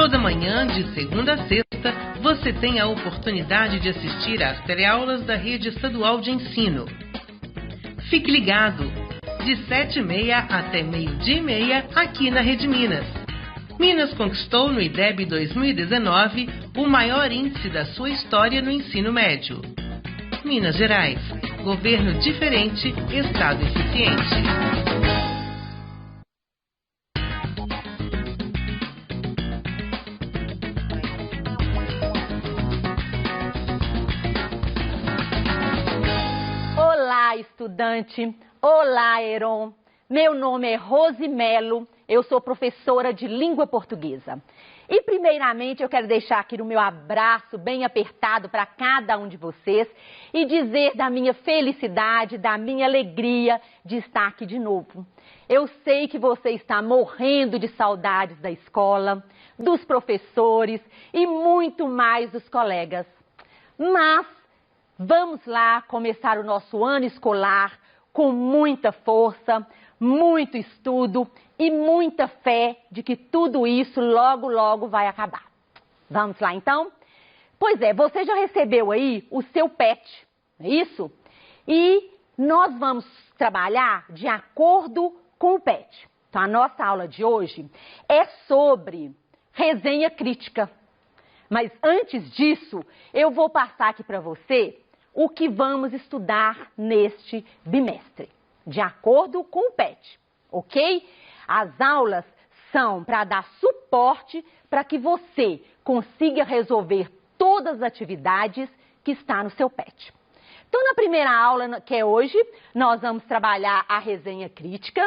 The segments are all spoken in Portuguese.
Toda manhã, de segunda a sexta, você tem a oportunidade de assistir às teleaulas da Rede Estadual de Ensino. Fique ligado, de 7h30 até 12h30, aqui na Rede Minas. Minas conquistou no IDEB 2019 o maior índice da sua história no ensino médio. Minas Gerais, governo diferente, Estado eficiente. Olá, estudante! Olá, Heron! Meu nome é Rose Melo, eu sou professora de língua portuguesa. E primeiramente eu quero deixar aqui o meu abraço bem apertado para cada um de vocês e dizer da minha felicidade, da minha alegria de estar aqui de novo. Eu sei que você está morrendo de saudades da escola, dos professores e muito mais dos colegas. Mas vamos lá começar o nosso ano escolar com muita força, muito estudo e muita fé de que tudo isso logo, logo vai acabar. Vamos lá, então? Pois é, você já recebeu aí o seu PET, não é isso? E nós vamos trabalhar de acordo com o PET. Então, a nossa aula de hoje é sobre resenha crítica. Mas antes disso, eu vou passar aqui para você o que vamos estudar neste bimestre, de acordo com o PET, ok? As aulas são para dar suporte para que você consiga resolver todas as atividades que está no seu PET. Então, na primeira aula, que é hoje, nós vamos trabalhar a resenha crítica.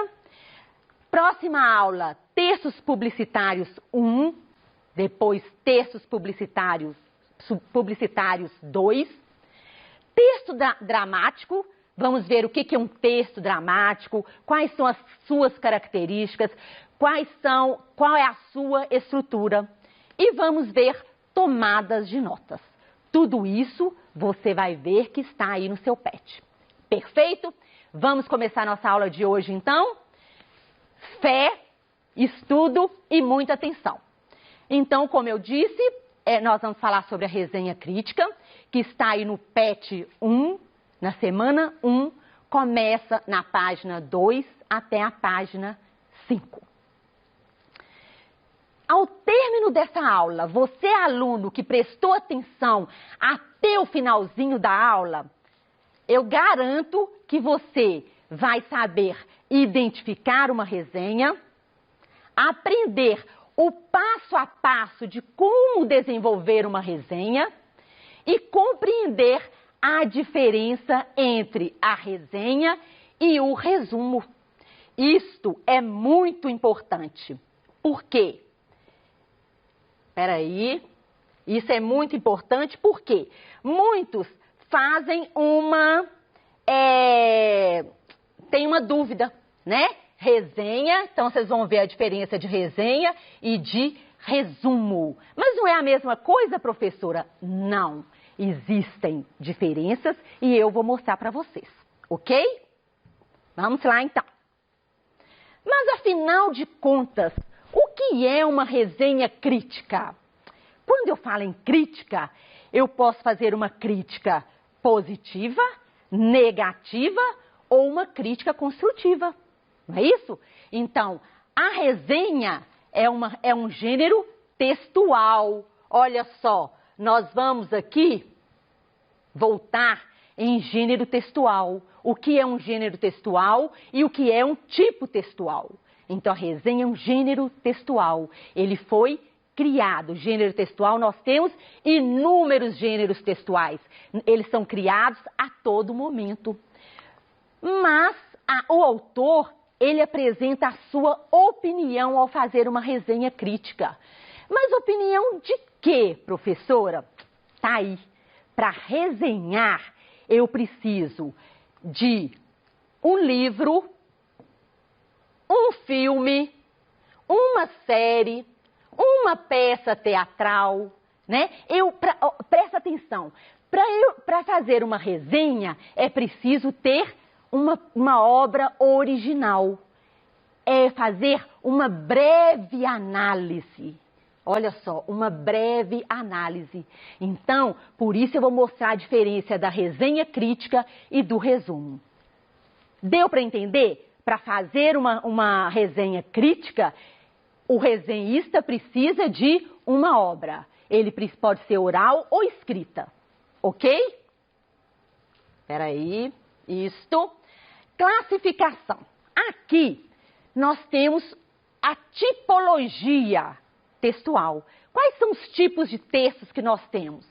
Próxima aula, textos publicitários 1, depois textos publicitários 2. Texto dramático, vamos ver o que é um texto dramático, quais são as suas características, qual é a sua estrutura. E vamos ver tomadas de notas. Tudo isso você vai ver que está aí no seu PET. Perfeito? Vamos começar nossa aula de hoje, então? Fé, estudo e muita atenção. Então, como eu disse, nós vamos falar sobre a resenha crítica, que está aí no PET 1, na semana 1, começa na página 2 até a página 5. Ao término dessa aula, você, aluno que prestou atenção até o finalzinho da aula, eu garanto que você vai saber identificar uma resenha, aprender o passo a passo de como desenvolver uma resenha e compreender a diferença entre a resenha e o resumo. Isto é muito importante. Por quê? Isso é muito importante porque muitos fazem tem uma dúvida, né? Resenha, então vocês vão ver a diferença de resenha e de resumo. Mas não é a mesma coisa, professora? Não. Existem diferenças e eu vou mostrar para vocês, ok? Vamos lá, então. Mas, afinal de contas, o que é uma resenha crítica? Quando eu falo em crítica, eu posso fazer uma crítica positiva, negativa ou uma crítica construtiva. Não é isso? Então, a resenha é um gênero textual. Olha só, nós vamos aqui voltar em gênero textual. O que é um gênero textual e o que é um tipo textual. Então, a resenha é um gênero textual. Ele foi criado. Gênero textual, nós temos inúmeros gêneros textuais. Eles são criados a todo momento. Mas o autor, ele apresenta a sua opinião ao fazer uma resenha crítica. Mas opinião de quê, professora? Tá aí. Para resenhar, eu preciso de um livro, um filme, uma série, uma peça teatral, né? Presta atenção. Para fazer uma resenha, é preciso ter uma obra original. É fazer uma breve análise. Olha só, uma breve análise. Então, por isso eu vou mostrar a diferença da resenha crítica e do resumo. Deu para entender? Para fazer uma resenha crítica, o resenhista precisa de uma obra. Ele pode ser oral ou escrita, ok? Espera aí, isto. Classificação. Aqui nós temos a tipologia textual. Quais são os tipos de textos que nós temos?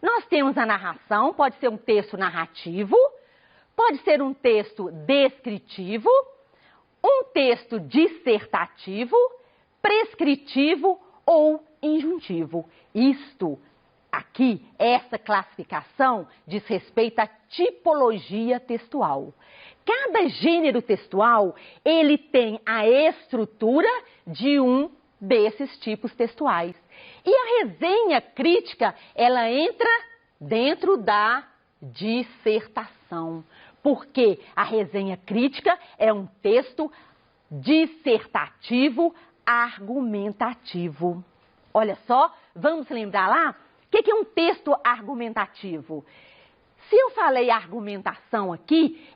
Nós temos a narração, pode ser um texto narrativo, pode ser um texto descritivo, um texto dissertativo, prescritivo ou injuntivo. Isto aqui, essa classificação diz respeito à tipologia textual. Cada gênero textual, ele tem a estrutura de um desses tipos textuais. E a resenha crítica, ela entra dentro da dissertação. Porque a resenha crítica é um texto dissertativo, argumentativo. Olha só, vamos lembrar lá? O que é um texto argumentativo? Se eu falei argumentação aqui,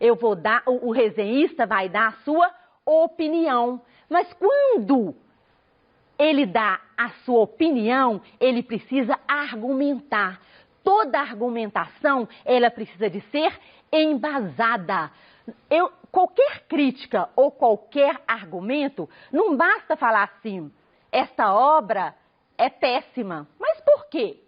o resenhista vai dar a sua opinião. Mas quando ele dá a sua opinião, ele precisa argumentar. Toda argumentação, ela precisa de ser embasada. Qualquer crítica ou qualquer argumento, não basta falar assim, esta obra é péssima. Mas por quê?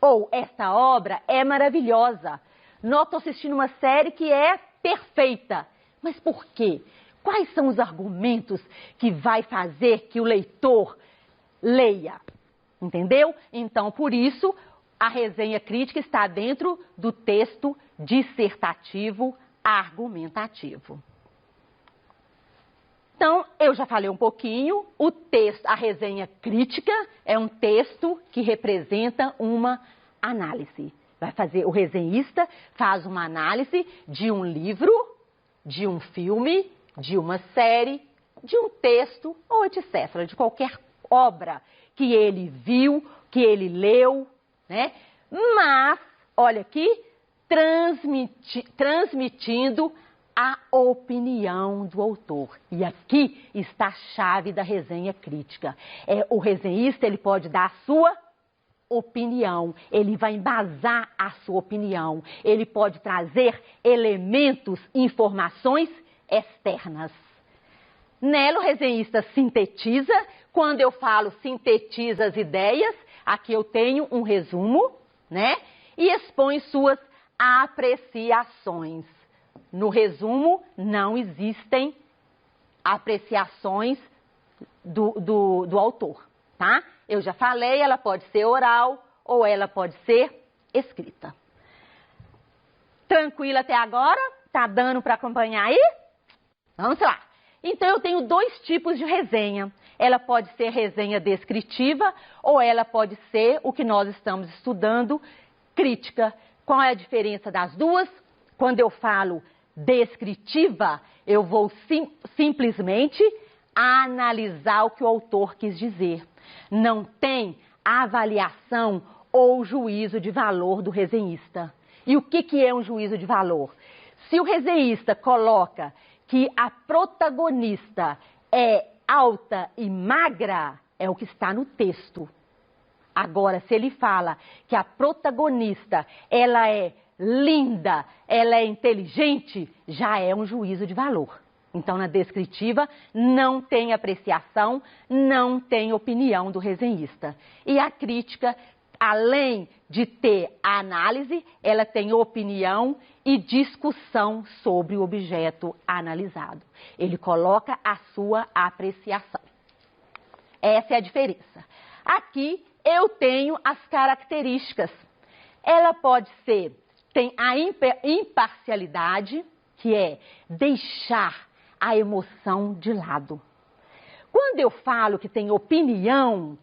Ou esta obra é maravilhosa. Nós estamos assistindo uma série que é perfeita. Mas por quê? Quais são os argumentos que vai fazer que o leitor leia? Entendeu? Então, por isso, a resenha crítica está dentro do texto dissertativo argumentativo. Então, eu já falei um pouquinho, a resenha crítica é um texto que representa uma análise. O resenhista faz uma análise de um livro, de um filme, de uma série, de um texto ou etc., de qualquer obra que ele viu, que ele leu, né? Mas, olha aqui, transmitindo a opinião do autor. E aqui está a chave da resenha crítica. O resenhista, ele pode dar a sua opinião, ele vai embasar a sua opinião, ele pode trazer elementos, informações externas. Nela, o resenhista sintetiza. Quando eu falo sintetiza as ideias, aqui eu tenho um resumo, né? E expõe suas apreciações. No resumo, não existem apreciações do autor, tá? Eu já falei, ela pode ser oral ou ela pode ser escrita. Tranquila até agora? Tá dando para acompanhar aí? Vamos lá. Então, eu tenho dois tipos de resenha. Ela pode ser resenha descritiva ou ela pode ser o que nós estamos estudando, crítica. Qual é a diferença das duas? Quando eu falo descritiva, eu vou simplesmente analisar o que o autor quis dizer. Não tem avaliação ou juízo de valor do resenhista. E o que é um juízo de valor? Se o resenhista coloca que a protagonista é alta e magra, é o que está no texto. Agora, se ele fala que a protagonista, ela é linda, ela é inteligente, já é um juízo de valor. Então, na descritiva, não tem apreciação, não tem opinião do resenhista. E a crítica, além de ter a análise, ela tem opinião e discussão sobre o objeto analisado. Ele coloca a sua apreciação. Essa é a diferença. Aqui eu tenho as características. Ela pode ser, tem a imparcialidade, que é deixar a emoção de lado. Quando eu falo que tem opinião,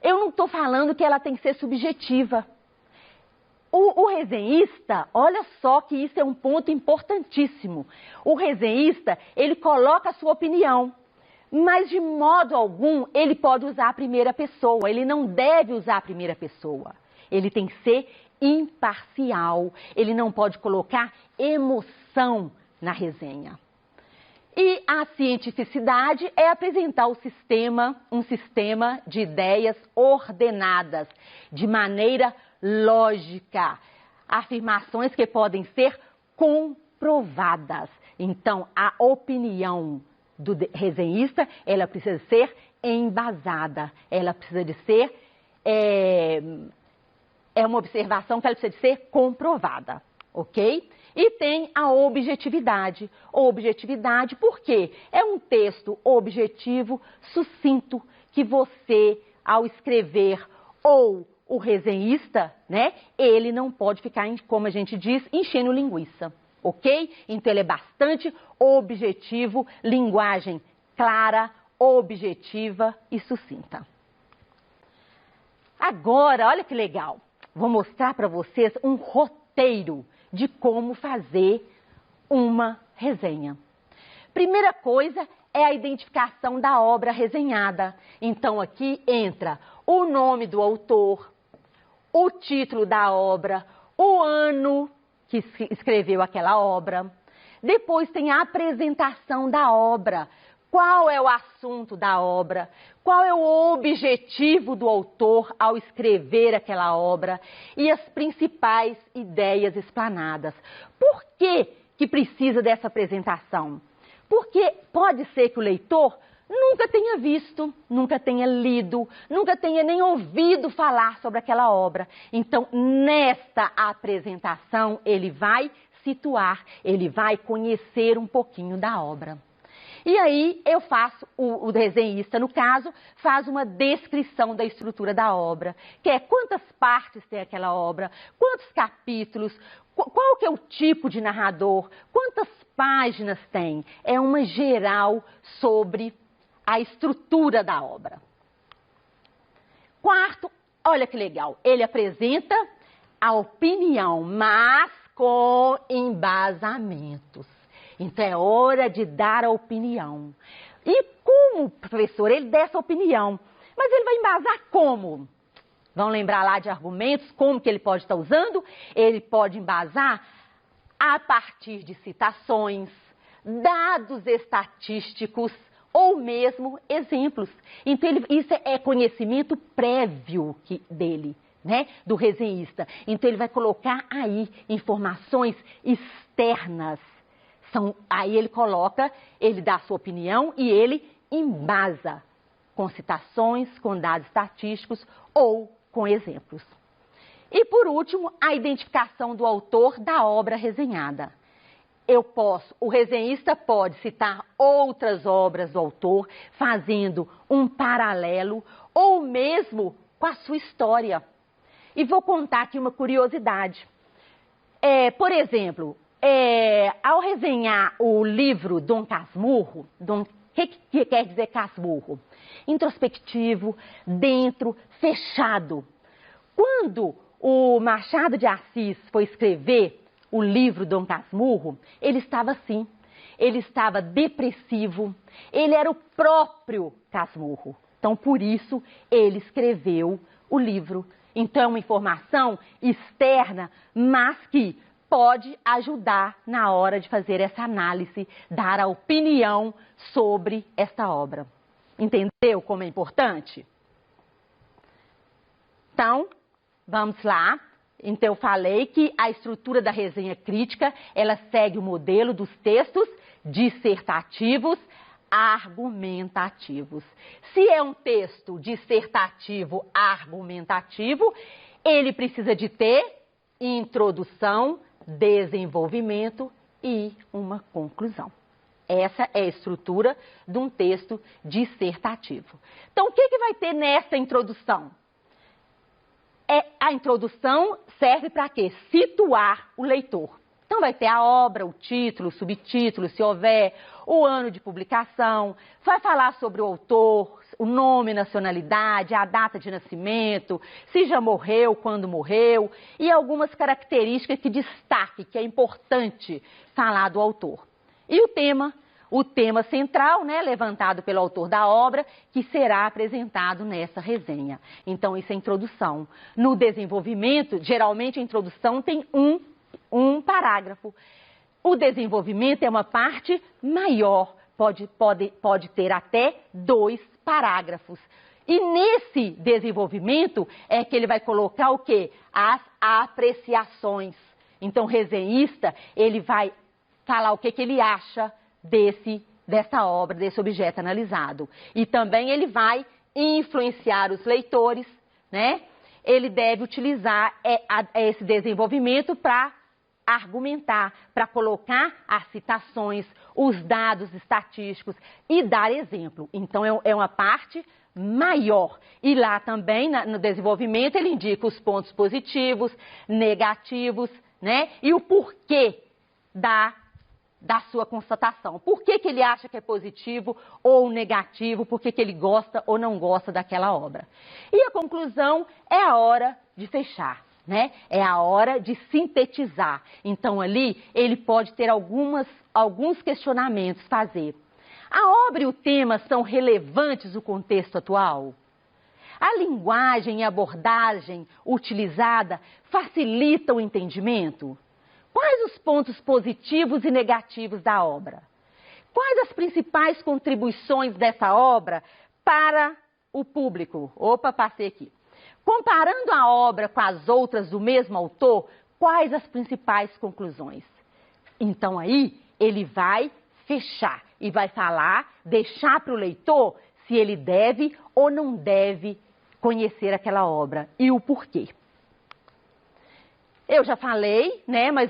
eu não estou falando que ela tem que ser subjetiva. O resenhista, olha só que isso é um ponto importantíssimo. O resenhista, ele coloca a sua opinião, Mas, de modo algum, ele pode usar a primeira pessoa. Ele não deve usar a primeira pessoa. Ele tem que ser imparcial. Ele não pode colocar emoção na resenha. E a cientificidade é apresentar um sistema de ideias ordenadas, de maneira lógica. Afirmações que podem ser comprovadas. Então, a opinião do resenhista, ela precisa ser embasada, ela precisa de ser, uma observação que ela precisa de ser comprovada, ok? E tem a objetividade. Objetividade, por quê? É um texto objetivo, sucinto, que você, ao escrever, ou o resenhista, né, ele não pode ficar, como a gente diz, enchendo linguiça. Ok? Então, ele é bastante objetivo, linguagem clara, objetiva e sucinta. Agora, olha que legal. Vou mostrar para vocês um roteiro de como fazer uma resenha. Primeira coisa é a identificação da obra resenhada. Então, aqui entra o nome do autor, o título da obra, o ano que escreveu aquela obra. Depois tem a apresentação da obra. Qual é o assunto da obra? Qual é o objetivo do autor ao escrever aquela obra? E as principais ideias explanadas. Por que precisa dessa apresentação? Porque pode ser que o leitor nunca tenha visto, nunca tenha lido, nunca tenha nem ouvido falar sobre aquela obra. Então, nesta apresentação, ele vai situar, ele vai conhecer um pouquinho da obra. E aí, eu faço, o desenhista, no caso, faz uma descrição da estrutura da obra, que é quantas partes tem aquela obra, quantos capítulos, qual que é o tipo de narrador, quantas páginas tem. É uma geral sobre a estrutura da obra. Quarto, olha que legal, ele apresenta a opinião, mas com embasamentos. Então é hora de dar a opinião. E como, professor, ele dá essa opinião? Mas ele vai embasar como? Vão lembrar lá de argumentos, como que ele pode estar usando? Ele pode embasar a partir de citações, dados estatísticos, ou mesmo exemplos. Então, isso é conhecimento prévio dele, né, do resenhista. Então, ele vai colocar aí informações externas. Aí ele coloca, ele dá a sua opinião e ele embasa com citações, com dados estatísticos ou com exemplos. E, por último, a identificação do autor da obra resenhada. O resenhista pode citar outras obras do autor, fazendo um paralelo, ou mesmo com a sua história. E vou contar aqui uma curiosidade. Por exemplo, ao resenhar o livro Dom Casmurro, o que quer dizer Casmurro? Introspectivo, dentro, fechado. Quando o Machado de Assis foi escrever o livro Dom Casmurro, ele estava assim, ele estava depressivo, ele era o próprio Casmurro. Então, por isso, ele escreveu o livro. Então, é uma informação externa, mas que pode ajudar na hora de fazer essa análise, dar a opinião sobre esta obra. Entendeu como é importante? Então, vamos lá. Então, eu falei que a estrutura da resenha crítica, ela segue o modelo dos textos dissertativos, argumentativos. Se é um texto dissertativo argumentativo, ele precisa de ter introdução, desenvolvimento e uma conclusão. Essa é a estrutura de um texto dissertativo. Então, o que vai ter nessa introdução? A introdução serve para quê? Situar o leitor. Então, vai ter a obra, o título, o subtítulo, se houver, o ano de publicação, vai falar sobre o autor, o nome, nacionalidade, a data de nascimento, se já morreu, quando morreu, e algumas características que destaque, que é importante falar do autor. E o tema o tema central, né, levantado pelo autor da obra, que será apresentado nessa resenha. Então, isso é a introdução. No desenvolvimento, geralmente a introdução tem um parágrafo. O desenvolvimento é uma parte maior, pode ter até 2 parágrafos. E nesse desenvolvimento é que ele vai colocar o quê? As apreciações. Então, o resenhista, ele vai falar o que ele acha dessa obra, desse objeto analisado. E também ele vai influenciar os leitores, né? Ele deve utilizar esse desenvolvimento para argumentar, para colocar as citações, os dados estatísticos e dar exemplo. Então, é uma parte maior. E lá também, no desenvolvimento, ele indica os pontos positivos, negativos, né? E o porquê da sua constatação. Por que ele acha que é positivo ou negativo, por que ele gosta ou não gosta daquela obra. E a conclusão é a hora de fechar, né? É a hora de sintetizar. Então, ali, ele pode ter alguns questionamentos, fazer. A obra e o tema são relevantes no contexto atual? A linguagem e abordagem utilizada facilitam o entendimento? Quais os pontos positivos e negativos da obra? Quais as principais contribuições dessa obra para o público? Opa, passei aqui. Comparando a obra com as outras do mesmo autor, quais as principais conclusões? Então aí ele vai fechar e vai falar, deixar para o leitor se ele deve ou não deve conhecer aquela obra e o porquê. Eu já falei, né, mas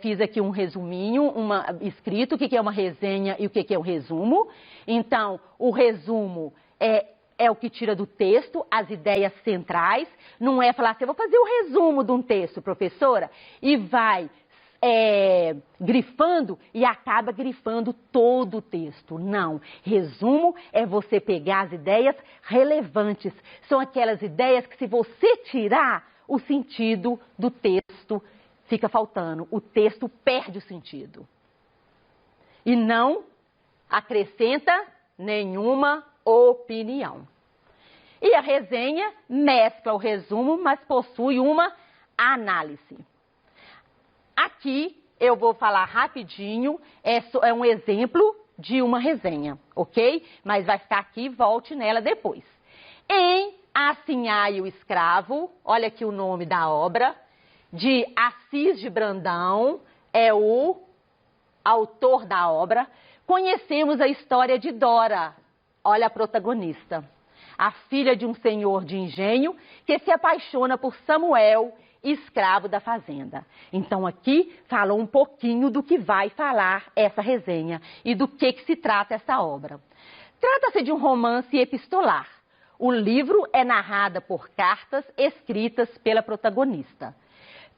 fiz aqui um resuminho, escrito o que é uma resenha e o que é um resumo. Então, o resumo é o que tira do texto as ideias centrais. Não é falar assim, eu vou fazer o resumo de um texto, professora, e vai grifando e acaba grifando todo o texto. Não. Resumo é você pegar as ideias relevantes. São aquelas ideias que, se você tirar, o sentido do texto fica faltando. O texto perde o sentido. E não acrescenta nenhuma opinião. E a resenha mescla o resumo, mas possui uma análise. Aqui eu vou falar rapidinho, é um exemplo de uma resenha, ok? Mas vai ficar aqui, volte nela depois. Em Assim Ai o Escravo, olha aqui o nome da obra, de Assis de Brandão, é o autor da obra. Conhecemos a história de Dora, olha a protagonista, a filha de um senhor de engenho que se apaixona por Samuel, escravo da fazenda. Então aqui falou um pouquinho do que vai falar essa resenha e do que se trata essa obra. Trata-se de um romance epistolar. O livro é narrado por cartas escritas pela protagonista.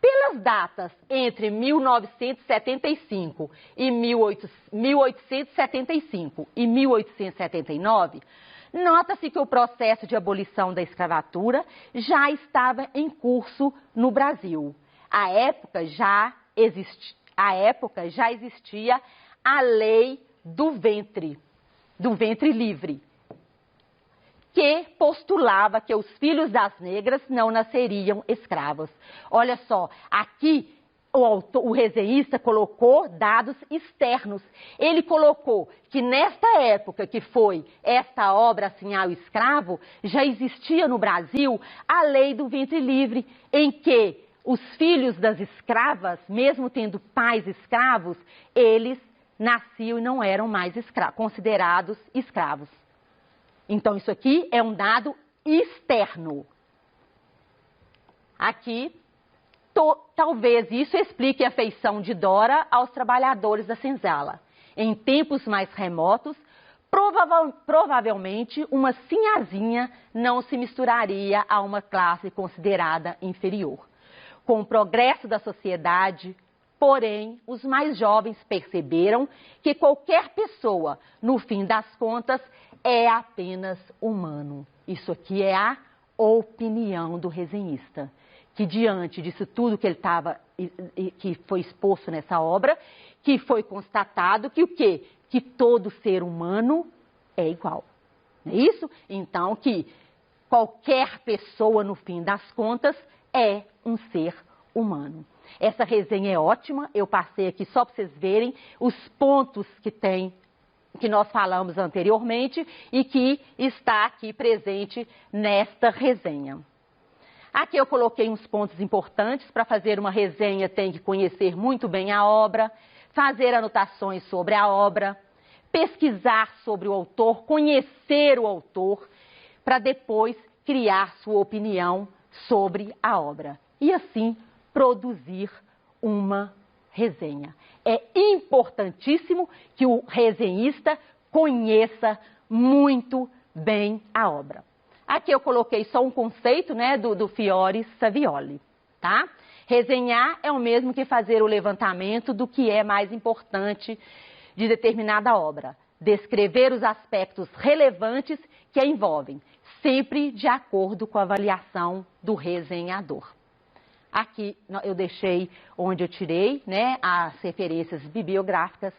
Pelas datas entre 1975 e 1875 e 1879, nota-se que o processo de abolição da escravatura já estava em curso no Brasil. À época já existia a lei do ventre livre, que postulava que os filhos das negras não nasceriam escravos. Olha só, aqui o resenhista colocou dados externos. Ele colocou que nesta época que foi esta obra, Assim Ai o Escravo, já existia no Brasil a lei do ventre livre, em que os filhos das escravas, mesmo tendo pais escravos, eles nasciam e não eram mais considerados escravos. Então, isso aqui é um dado externo. Aqui, talvez isso explique a afeição de Dora aos trabalhadores da senzala. Em tempos mais remotos, provavelmente uma sinhazinha não se misturaria a uma classe considerada inferior. Com o progresso da sociedade, porém, os mais jovens perceberam que qualquer pessoa, no fim das contas, é apenas humano. Isso aqui é a opinião do resenhista, que diante disso tudo que foi exposto nessa obra, que foi constatado que o quê? Que que todo ser humano é igual. Não é isso? Então, que qualquer pessoa, no fim das contas, é um ser humano. Essa resenha é ótima, eu passei aqui só para vocês verem os pontos que nós falamos anteriormente e que está aqui presente nesta resenha. Aqui eu coloquei uns pontos importantes. Para fazer uma resenha tem que conhecer muito bem a obra, fazer anotações sobre a obra, pesquisar sobre o autor, conhecer o autor, para depois criar sua opinião sobre a obra e assim produzir uma resenha. É importantíssimo que o resenhista conheça muito bem a obra. Aqui eu coloquei só um conceito, né, do Fiore Savioli, tá? Resenhar é o mesmo que fazer o levantamento do que é mais importante de determinada obra. Descrever os aspectos relevantes que a envolvem, sempre de acordo com a avaliação do resenhador. Aqui eu deixei onde eu tirei, né, as referências bibliográficas.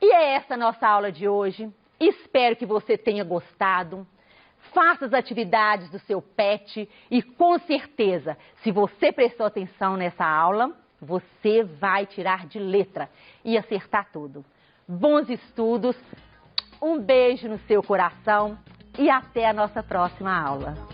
E é essa a nossa aula de hoje. Espero que você tenha gostado. Faça as atividades do seu PET e, com certeza, se você prestou atenção nessa aula, você vai tirar de letra e acertar tudo. Bons estudos, um beijo no seu coração e até a nossa próxima aula.